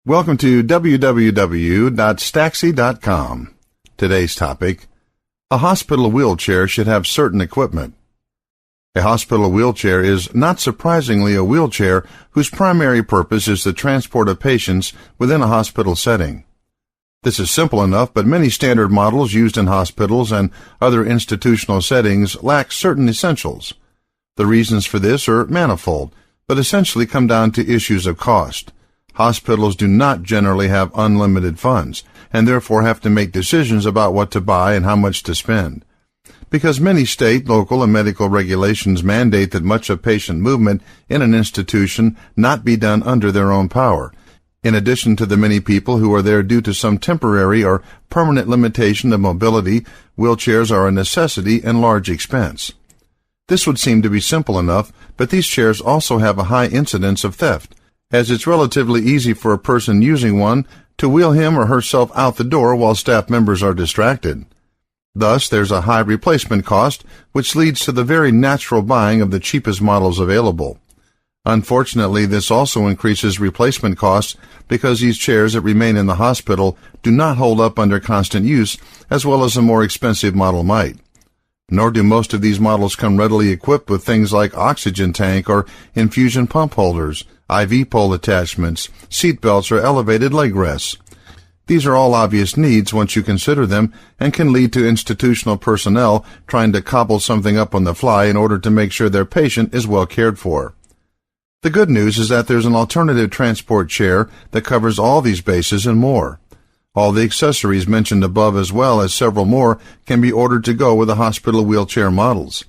Welcome to www.staxi.com. Today's topic: a hospital wheelchair should have certain equipment. A hospital wheelchair is, not surprisingly, a wheelchair whose primary purpose is the transport of patients within a hospital setting. This is simple enough, but many standard models used in hospitals and other institutional settings lack certain essentials. The reasons for this are manifold, but essentially come down to issues of cost. Hospitals do not generally have unlimited funds, and therefore have to make decisions about what to buy and how much to spend. Because many state, local, and medical regulations mandate that much of patient movement in an institution not be done under their own power, in addition to the many people who are there due to some temporary or permanent limitation of mobility, wheelchairs are a necessity and large expense. This would seem to be simple enough, but these chairs also have a high incidence of theft, as it's relatively easy for a person using one to wheel him or herself out the door while staff members are distracted. Thus, there's a high replacement cost, which leads to the very natural buying of the cheapest models available. Unfortunately, this also increases replacement costs because these chairs that remain in the hospital do not hold up under constant use as well as a more expensive model might. Nor do most of these models come readily equipped with things like oxygen tank or infusion pump holders, IV pole attachments, seat belts, or elevated leg rests. These are all obvious needs once you consider them and can lead to institutional personnel trying to cobble something up on the fly in order to make sure their patient is well cared for. The good news is that there's an alternative transport chair that covers all these bases and more. All the accessories mentioned above, as well as several more, can be ordered to go with the hospital wheelchair models.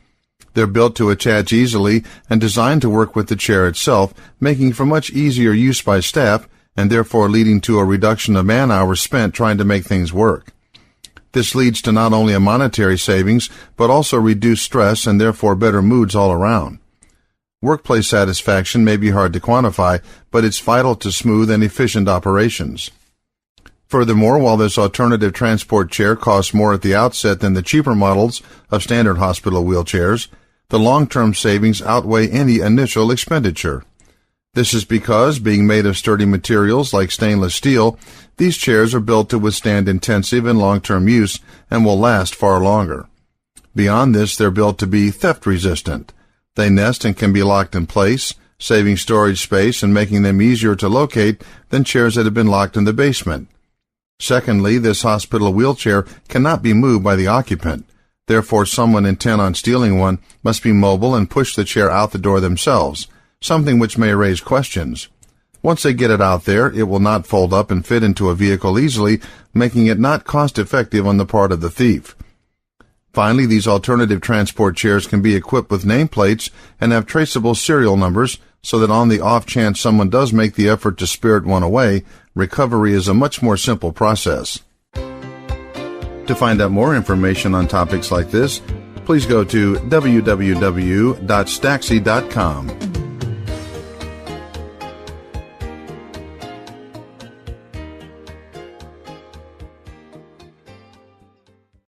They're built to attach easily and designed to work with the chair itself, making for much easier use by staff and therefore leading to a reduction of man-hours spent trying to make things work. This leads to not only a monetary savings, but also reduced stress and therefore better moods all around. Workplace satisfaction may be hard to quantify, but it's vital to smooth and efficient operations. Furthermore, while this alternative transport chair costs more at the outset than the cheaper models of standard hospital wheelchairs, the long-term savings outweigh any initial expenditure. This is because, being made of sturdy materials like stainless steel, these chairs are built to withstand intensive and long-term use and will last far longer. Beyond this, they're built to be theft-resistant. They nest and can be locked in place, saving storage space and making them easier to locate than chairs that have been locked in the basement. Secondly, this hospital wheelchair cannot be moved by the occupant. Therefore, someone intent on stealing one must be mobile and push the chair out the door themselves, something which may raise questions. Once they get it out there, it will not fold up and fit into a vehicle easily, making it not cost-effective on the part of the thief. Finally, these alternative transport chairs can be equipped with nameplates and have traceable serial numbers, so that on the off chance someone does make the effort to spirit one away, recovery is a much more simple process. To find out more information on topics like this, please go to www.staxi.com.